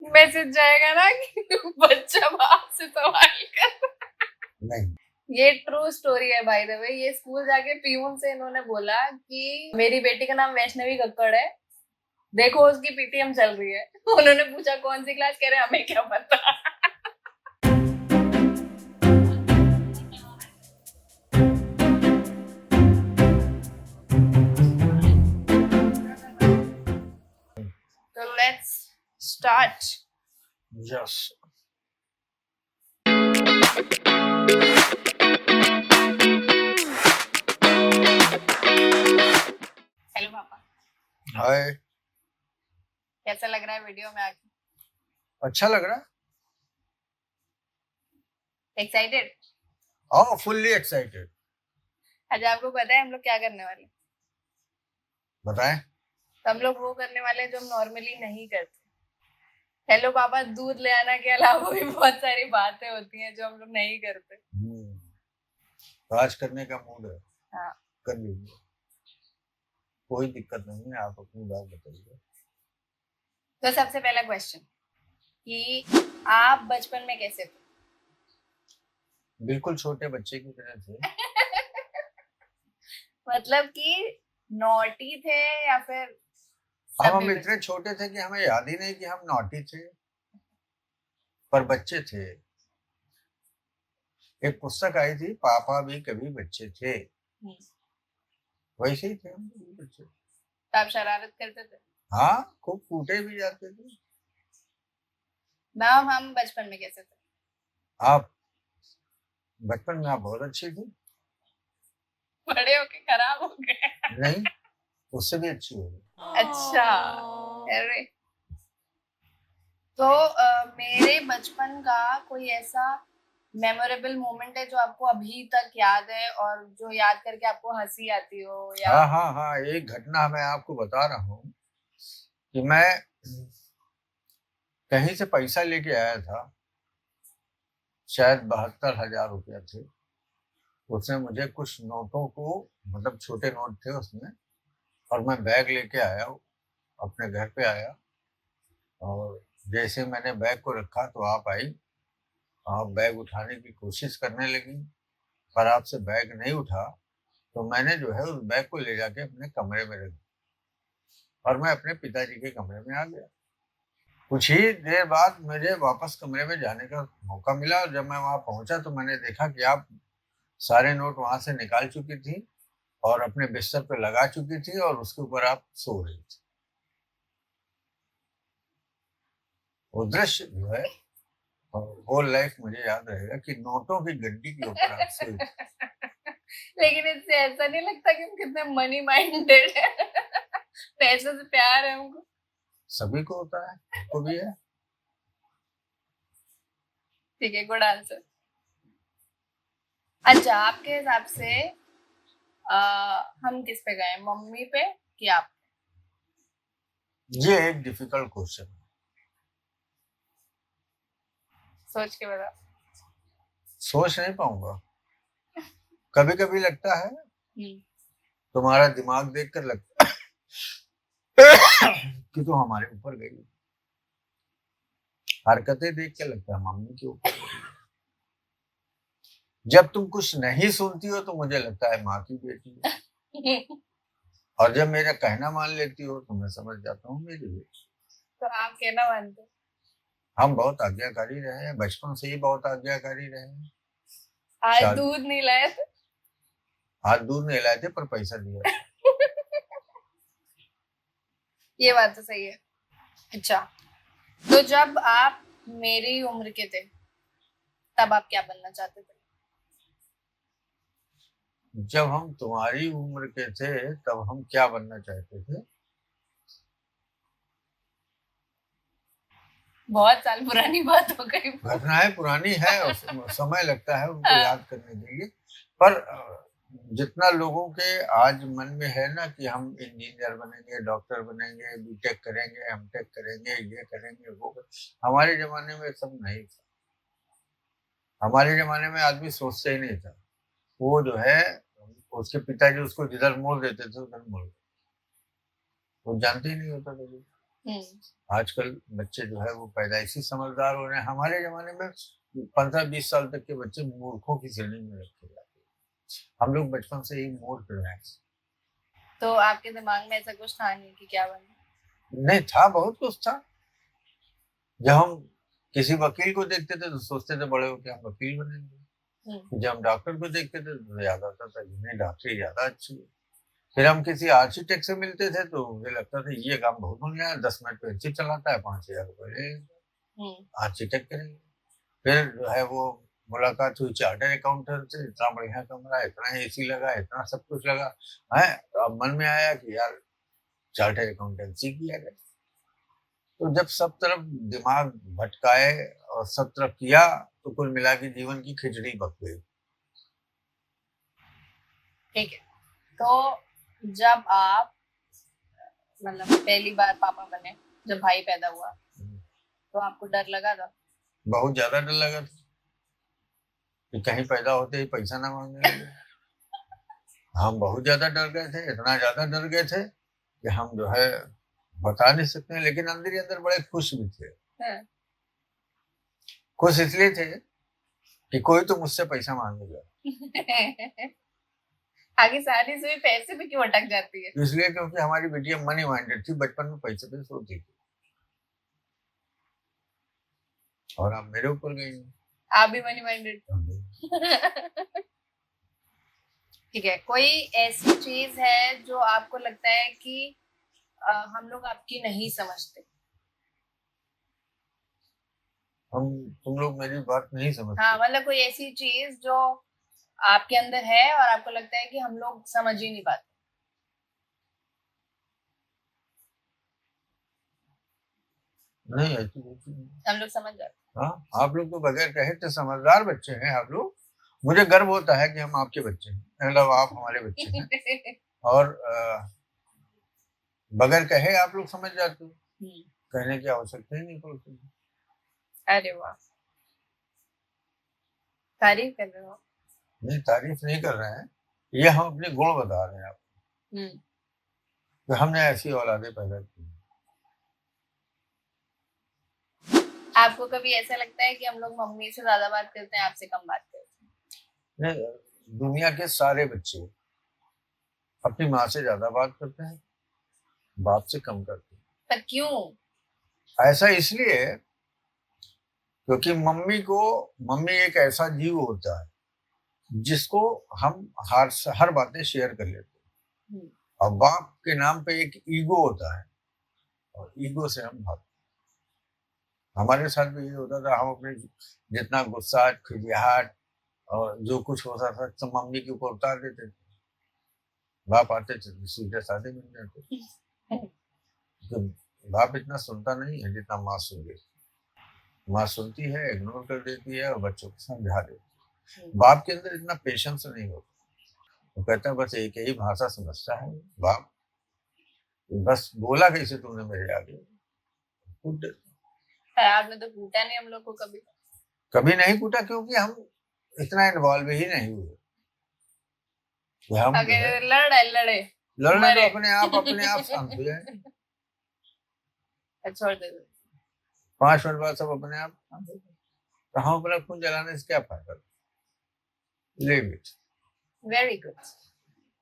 Message जाएगा ना कि बच्चा बाप से सवाल कर। नहीं, ये ट्रू स्टोरी है बाय द वे। ये स्कूल जाके पीयून से इन्होंने बोला कि मेरी बेटी का नाम वैष्णवी कक्कड़ है, देखो उसकी पीटीएम चल रही है। उन्होंने पूछा कौन सी क्लास, कह रहे हमें क्या पता। तो लेट्स स्टार्ट। यस। हेलो पापा, हाय। कैसा लग रहा है वीडियो में आके? अच्छा लग रहा है? एक्साइटेड? हाँ, फुल्ली एक्साइटेड। अच्छा, आपको पता है हम लोग क्या करने वाले? बताएं। तो हम लोग वो करने वाले हैं जो हम नॉर्मली नहीं करते। हेलो पापा दूध ले आना के अलावा भी बहुत सारी बातें होती हैं जो हम लोग नहीं करते। तो आज करने का मूड है, हाँ, कर लीजिए, कोई दिक्कत नहीं है। आप अपनी बात बताइए। तो सबसे पहला क्वेश्चन कि आप बचपन में कैसे थे? बिल्कुल छोटे बच्चे की तरह थे। मतलब कि नॉटी थे या फिर अब सभ्य हम बच्चे? इतने छोटे थे कि हमें याद ही नहीं कि हम नॉटी थे, पर बच्चे थे। एक पुस्तक आई थी, पापा भी कभी बच्चे थे, वैसे ही थे हम भी बच्चे। तो आप शरारत करते थे? हाँ, खूब कूटे भी जाते थे। मैम हम बचपन में कैसे थे? आप बचपन में आप बहुत अच्छी थी। बड़े होके खराब हो गए? नहीं, उससे भी अच्छी हो गई। अच्छा, अरे तो मेरे बचपन का कोई ऐसा मेमोरेबल मोमेंट है जो आपको अभी तक याद है और जो याद करके आपको हंसी आती हो या? हाँ हाँ हाँ, एक घटना मैं आपको बता रहा हूँ कि मैं कहीं से पैसा लेके आया था, शायद 72,000 रुपया थे। उसने मुझे कुछ नोटों को, मतलब छोटे नोट थे उसमें, और मैं बैग लेके आया, अपने घर पे आया, और जैसे मैंने बैग को रखा तो आप आई। आप बैग उठाने की कोशिश करने लगी, पर आपसे बैग नहीं उठा। तो मैंने जो है उस बैग को ले जाके अपने कमरे में रख दिया, और मैं अपने पिताजी के कमरे में आ गया। कुछ ही देर बाद मुझे वापस कमरे में जाने का मौका मिला, और जब मैं वहां पहुंचा तो मैंने देखा कि आप सारे नोट वहां से निकाल चुकी थी और अपने बिस्तर पे लगा चुकी थी, और उसके ऊपर आप सो रही थी। वो दृश्य जो है होल लाइफ मुझे याद रहेगा कि नोटों की गड्डी के ऊपर आप सोई थी। लेकिन इससे ऐसा नहीं लगता कि हम कितने मनी माइंडेड है? पैसों से प्यार है हमको। सभी को होता है, आपको भी है। ठीक है, गुड आंसर। अच्छा, आपके हिसाब से हम किस पे गए, मम्मी पे कि आप? ये एक डिफिकल्ट क्वेश्चन है। सोच के बता। सोच नहीं पाऊंगा। कभी कभी लगता है, तुम्हारा दिमाग देखकर लगता है कि तुम हमारे ऊपर गई। हरकतें देख के लगता है मम्मी के ऊपर गई। जब तुम कुछ नहीं सुनती हो तो मुझे लगता है माँ की बेटी है, और जब मेरा कहना मान लेती हो तो मैं समझ जाता हूँ मेरी बेटी। तो आप कहना मानते? हम बहुत आज्ञाकारी रहे हैं, बचपन से ही बहुत आज्ञाकारी रहे हैं। आज दूध नहीं लाए थे? आज दूध नहीं लाए थे, पर पैसा दिया था। ये बात तो सही है। अच्छा, तो जब आप मेरी उम्र के थे तब आप क्या बनना चाहते थे? जब हम तुम्हारी उम्र के थे तब हम क्या बनना चाहते थे? बहुत साल पुरानी बात हो गई। घटनाएं पुरानी है और समय लगता है उनको याद करने के लिए। पर जितना लोगों के आज मन में है ना कि हम इंजीनियर बनेंगे, डॉक्टर बनेंगे, बीटेक करेंगे, एमटेक करेंगे, ये करेंगे, वो करेंगे, हमारे जमाने में सब नहीं था। हमारे जमाने में आदमी सोचता ही नहीं था। वो जो है, उसके पिताजी उसको जिधर मोड़ देते थे उधर मोड़ देते, वो जानते ही नहीं होता था। आजकल बच्चे जो है वो पैदाइशी समझदार हो रहे हैं। हमारे जमाने में 15-20 साल तक के बच्चे मूर्खों की श्रेणी में रखे जाते हैं। हम लोग बचपन से ही मूर्ख रहे हैं। तो आपके दिमाग में ऐसा कुछ था नहीं कि क्या बनना? नहीं था, बहुत कुछ था। जब हम किसी वकील को देखते थे तो सोचते थे बड़े होकर हम वकील बनेंगे। जब हम डॉक्टर को देखते थे तो याद आता था नहीं डॉक्टरी ज्यादा अच्छी है। फिर हम किसी आर्किटेक्ट से मिलते थे तो मुझे लगता था ये काम बहुत बढ़िया है, 10 मिनट पेंसिल चलाता है, 5,000 रुपये आर्किटेक्ट करेंगे। फिर जो है वो मुलाकात हुई चार्टर अकाउंटेंट से, इतना बढ़िया कमरा, इतना एसी लगा, इतना सब कुछ लगा है। तो अब मन में आया कि यार चार्टर अकाउंटेंसी किया जाए। तो जब सब तरफ दिमाग भटकाए और सब तरफ किया तो कुल मिला के जीवन की खिचड़ी पक गई। ठीक है, तो जब आप मतलब पहली बार पापा बने, जब भाई पैदा हुआ, तो आपको डर लगा था? बहुत ज्यादा डर लगा था कि कहीं पैदा होते ही पैसा ना मांगने लगे। हम बहुत ज्यादा डर गए थे, इतना ज्यादा डर गए थे कि हम जो है बता नहीं सकते, लेकिन अंदर ही अंदर बड़े खुश भी थे। खुश इसलिए थे कि कोई तो मुझसे पैसा मांगेगा। आगे शादी से भी पैसे पे क्यों अटक जाती है? इसलिए क्योंकि हमारी बिटिया मनी माइंडेड थी, बचपन में पैसे पे सोती थी। और आप मेरे ऊपर गई। आप भी मनी माइंडेड? ठीक है, कोई ऐसी चीज है जो आपको लगता है कि हम लोग आपकी नहीं समझते? तुम लोग मेरी बात नहीं समझते? हाँ, मतलब कोई ऐसी चीज जो आपके अंदर है और आपको लगता है कि हम लोग समझ ही नहीं पाते। नहीं, ऐसी कुछ नहीं। हम लोग समझ जाते। हाँ, आप लोग तो बगैर कहे तो समझदार बच्चे हैं आप लोग। मुझे गर्व होता है कि हम आपके बच्चे हैं, मतलब आप हमारे बच्चे हैं। और बगैर कहे आप लोग समझ जाते हो, कहने की आवश्यकता ही नहीं पड़ती। अरे वाह, तारीफ कर रहे हो? नहीं, तारीफ नहीं कर रहे हैं, ये हम अपने गुण बता रहे हैं आपको कि हमने ऐसी औलादे पैदा की। आपको कभी ऐसा लगता है कि हम लोग मम्मी से ज्यादा बात करते हैं, आपसे कम बात करते हैं? नहीं, दुनिया के सारे बच्चे अपनी माँ से ज्यादा बात करते हैं, बाप से कम करते हैं। पर क्यों? ऐसा इसलिए क्योंकि मम्मी एक ऐसा जीव होता है जिसको हम हर बातें शेयर कर लेते हैं। और बाप के नाम पे एक ईगो होता है और ईगो से हम भागते। हमारे साथ भी ये होता था, हम अपने जितना गुस्सा, खिसियाहट और जो कुछ होता था सब मम्मी के ऊपर उतार देते थे। बाप आते थे सीधे साधे मिल जाते। तो बाप इतना सुनता नहीं है जितना माँ सुन लेती। माँ सुनती है, इग्नोर कर देती है और बच्चों को समझा देती है। बाप के अंदर इतना पेशेंस नहीं होता। वो कहता है बस एक ही भाषा समझता है बाप, बस बोला कैसे तुमने मेरे आगे, कूट देता। आपने तो कूटा नहीं हम लोग को कभी? कभी नहीं कूटा क्योंकि हम इतना इन्वॉल्व ही नहीं हुए। हम अगर लड़े लड़ने तो अपने आप शांत हो जाए। छोड़ दे 5 मिनट बाद सब अपने आप। तो हम अपना खून जलाने से क्या फायदा? Leave it. Very good.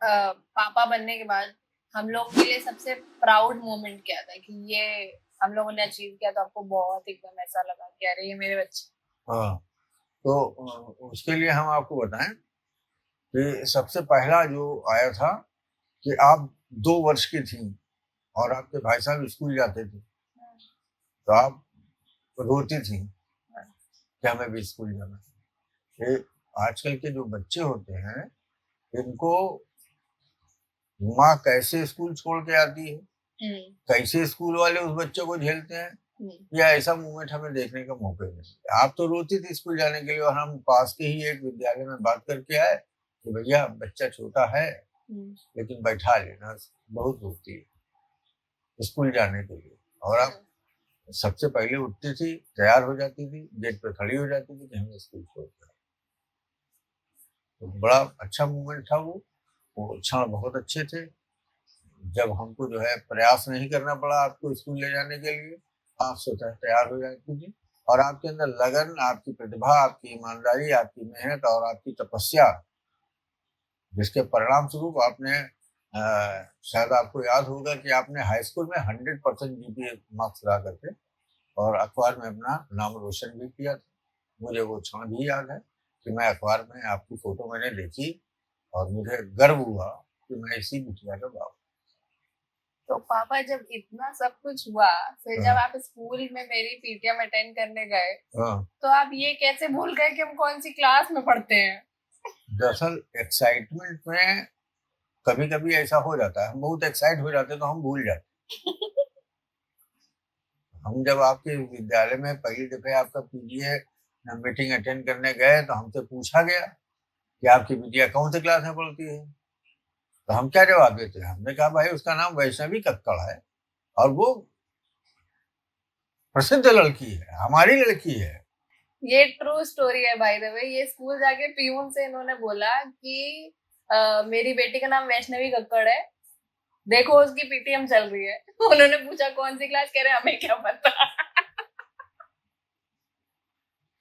पापा बनने के बाद हम लोग के लिए सबसे प्राउड मोमेंट क्या था कि ये हम लोगों ने अचीव किया, तो आपको बहुत एकदम ऐसा लगा कि अरे ये मेरे बच्चे? हाँ, तो उसके लिए हम आपको बताएं कि सबसे पहला जो आया था कि आप 2 वर्ष की थी और आपके भाई साहब स्कूल जाते थे तो आप रोती थी कि हमें भी स्कूल जाना है। आजकल के जो बच्चे होते हैं इनको माँ कैसे स्कूल छोड़ के आती है, कैसे स्कूल वाले उस बच्चे को झेलते हैं, या ऐसा मूवमेंट हमें देखने का मौका नहीं। आप तो रोती थी स्कूल जाने के लिए और हम पास के ही एक विद्यालय में बात करके आए कि भैया बच्चा छोटा है लेकिन बैठा लेना, बहुत रोती है स्कूल जाने के लिए। और आप सबसे पहले उठती थी, तैयार हो जाती थी, गेट पे खड़ी हो जाती थी कि हमें स्कूल छोड़ कर। तो बड़ा अच्छा मूवमेंट था वो क्षण बहुत अच्छे थे। जब हमको जो है प्रयास नहीं करना पड़ा आपको स्कूल ले जाने के लिए, आप स्वतः तैयार हो जाती थी और आपके अंदर लगन, आपकी प्रतिभा, आपकी ईमानदारी, आपकी मेहनत और आपकी तपस्या, जिसके परिणाम स्वरूप आपने शायद आपको याद होगा कि आपने हाई स्कूल में 100% जीपीए मार्क्स ला करके और अखबार में अपना नाम रोशन भी किया था। मुझे वो क्षण भी याद है कि मैं अखबार में आपकी फोटो मैंने देखी और मुझे गर्व हुआ कि मैं इसी बिटिया का बाप। तो पापा जब इतना सब कुछ हुआ, फिर जब हाँ। आप स्कूल में मेरी पीटीएम अटेंड करने गए, हाँ, तो आप ये कैसे भूल गए कि हम कौन सी क्लास में पढ़ते हैं? दरअसल एक्साइटमेंट में कभी कभी ऐसा हो जाता है, हम बहुत एक्साइट हो जाते हैं तो हम भूल जाते हैं। हम जब आपके विद्यालय में पहली दफे आपका पीटीए मीटिंग अटेंड करने गए तो हमसे पूछा गया कि आपकी बिटिया कौन सी क्लास में पढ़ती है, तो हम क्या जवाब देते हैं? हमने कहा भाई उसका नाम वैष्णवी कक्कड़ है और वो प्रसिद्ध लड़की है, हमारी लड़की है। ये ट्रू स्टोरी है बाय द वे। ये स्कूल जाके पीयून से इन्होंने बोला कि मेरी बेटी का नाम वैष्णवी कक्कड़ है, देखो उसकी पीटीएम चल रही है। उन्होंने पूछा कौन सी क्लास, कह रहे हमें क्या पता।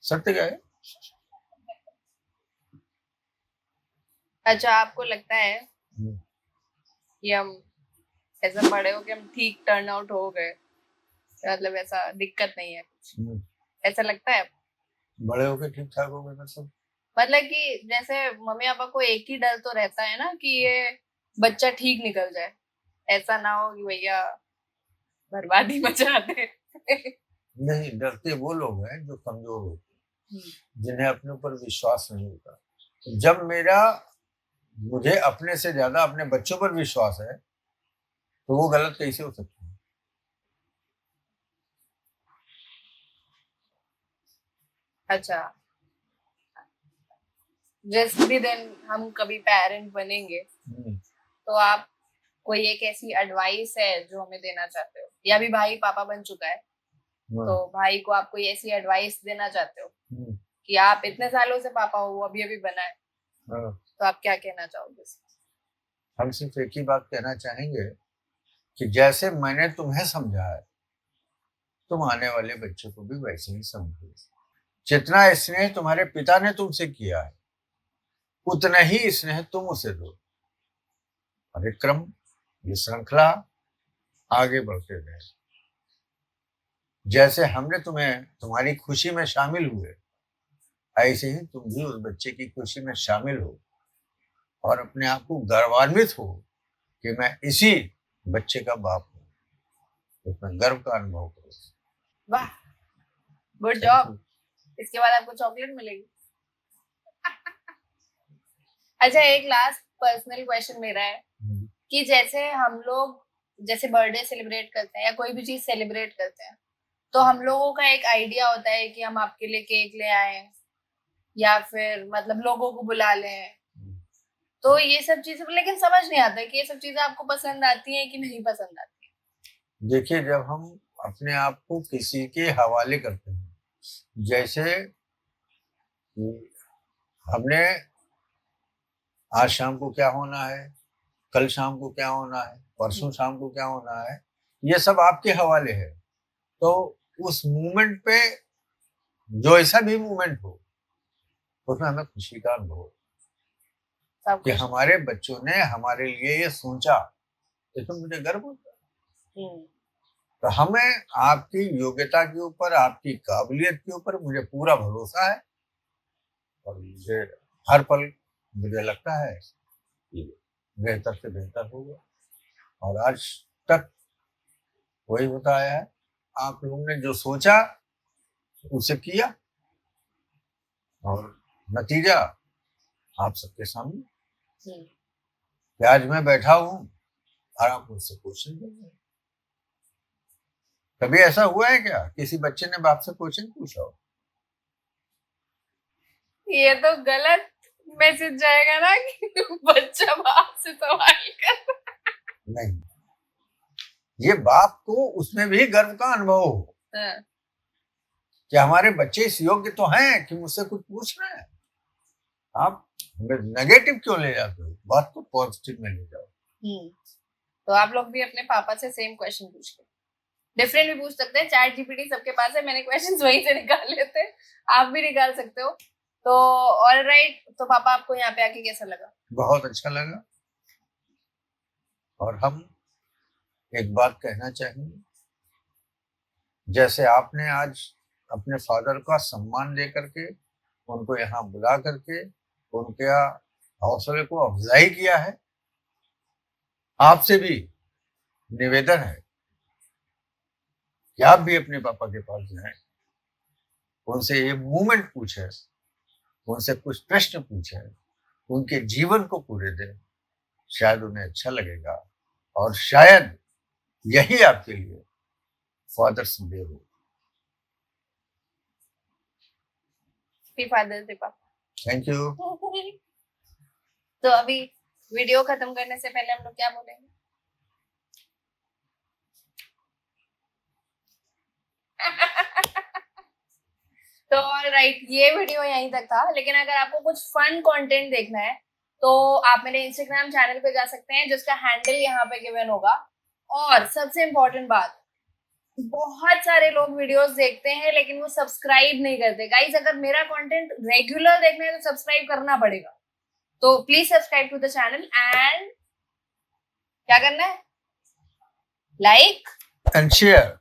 सत्य क्या है? अच्छा, आपको लगता है कि हम ऐसा बड़े हो कि हम ठीक टर्न आउट हो गए, मतलब ऐसा दिक्कत नहीं है कुछ, ऐसा लगता है? बड़े होके ठीक ठाक हो गए मतलब कि जैसे मम्मी पापा को एक ही डर तो रहता है ना कि ये बच्चा ठीक निकल जाए, ऐसा ना हो कि भैया बर्बादी मचा दे। नहीं, डरते वो लोग हैं जो कमजोर होते हैं, जिन्हें अपने ऊपर विश्वास नहीं होता। जब मुझे अपने से ज्यादा अपने बच्चों पर विश्वास है तो वो गलत कैसे हो सकती है? अच्छा, जिस भी दिन हम कभी पेरेंट बनेंगे, तो आप कोई एक ऐसी एडवाइस है जो हमें देना चाहते हो, या अभी भाई पापा बन चुका है तो भाई को आप कोई ऐसी एडवाइस देना चाहते हो कि आप इतने सालों से पापा हो, वो अभी अभी बना है, तो आप क्या कहना चाहोगे? हम सिर्फ एक ही बात कहना चाहेंगे कि जैसे मैंने तुम्हें समझा है तुम आने वाले बच्चों को भी वैसे ही समझो। जितना स्नेह तुम्हारे पिता ने तुमसे किया है उतना ही स्नेह तुम उसे दो। और ये क्रम, ये श्रृंखला आगे बढ़ते रहे। जैसे हमने तुम्हें तुम्हारी खुशी में शामिल हुए, ऐसे ही तुम भी उस बच्चे की खुशी में शामिल हो और अपने आप को गर्वान्वित हो कि मैं इसी बच्चे का बाप हूँ। उसमें गर्व का अनुभव करो। वाह, गुड जॉब। इसके बाद आपको चॉकलेट मिलेगी। अच्छा, एक लास्ट पर्सनल क्वेश्चन मेरा है कि जैसे हम लोग जैसे बर्थडे सेलिब्रेट करते हैं या कोई भी चीज सेलिब्रेट करते हैं, तो हम लोगों का एक आइडिया होता है कि हम आपके लिए केक ले आए या फिर मतलब लोगों को बुला लें, तो ये सब चीजें, लेकिन समझ नहीं आता है कि ये सब चीजें आपको पसंद आती हैं कि नहीं पसंद आती है। देखिए, जब हम अपने आप को किसी के हवाले करते हैं, जैसे हमने आज शाम को क्या होना है, कल शाम को क्या होना है, परसों शाम को क्या होना है, ये सब आपके हवाले है। तो उस मूवमेंट पे जो ऐसा भी मूवमेंट हो उसमें हमें खुशी का अनुभव हो कि हमारे बच्चों ने हमारे लिए ये सोचा, तो मुझे गर्व होता है। तो हमें आपकी योग्यता के ऊपर, आपकी काबिलियत के ऊपर मुझे पूरा भरोसा है और मुझे हर पल मुझे लगता है कि बेहतर से बेहतर होगा। और आज तक वही होता आया है। आप लोगों ने जो सोचा उसे किया और नतीजा आप सबके सामने। आज मैं बैठा हूं और आप मुझसे क्वेश्चन कर रहे हैं। कभी ऐसा हुआ है क्या किसी बच्चे ने बाप से क्वेश्चन पूछा हो? ये तो गलत मैसेज जाएगा ना कि बच्चा बाप से सवाल कर। नहीं, ये बाप को उसमें भी गर्व का अनुभव हो कि हमारे बच्चे इस योग्य तो हैं कि मुझसे कुछ पूछ रहे हैं। आप नेगेटिव क्यों ले जाते हो? बात को पॉजिटिव में ले जाओ। तो आप लोग भी अपने पापा से सेम क्वेश्चन पूछ के डिफरेंट भी पूछ सकते हैं। चैट जीपीटी सबके पास है, मैंने क्वेश्चंस वहीं से निकाल लेते हैं, आप भी निकाल सकते हो। तो ऑलराइट, तो पापा आपको यहाँ पे आके कैसा लगा? बहुत अच्छा लगा। और हम एक बात कहना चाहेंगे, जैसे आपने आज अपने फादर का सम्मान दे करके उनको यहाँ बुला करके उनके हौसले को अफजाई किया है, आपसे भी निवेदन है कि आप भी अपने पापा के पास जाएं, उनसे ये मूवमेंट पूछे, उनसे कुछ प्रश्न पूछे, उनके जीवन को पूरे दें, शायद उन्हें अच्छा लगेगा और शायद यही आपके लिए फादर्स डे हो। फादर्स डे पापा। Thank you. तो अभी वीडियो खत्म करने से पहले हम लोग क्या बोलेंगे? तो ऑलराइट, ये वीडियो यहीं तक था, लेकिन अगर आपको कुछ फन कंटेंट देखना है तो आप मेरे इंस्टाग्राम चैनल पे जा सकते हैं, जिसका हैंडल यहाँ पे गिवन होगा। और सबसे इम्पोर्टेंट बात, बहुत सारे लोग वीडियोस देखते हैं लेकिन वो सब्सक्राइब नहीं करते। गाइस, अगर मेरा कंटेंट रेगुलर देखना है तो सब्सक्राइब करना पड़ेगा। तो please subscribe to the channel and क्या करना है? Like and share,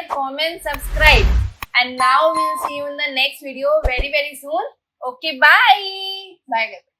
comment, subscribe, and now we'll see you in the next video very soon. Okay, bye. Bye guys.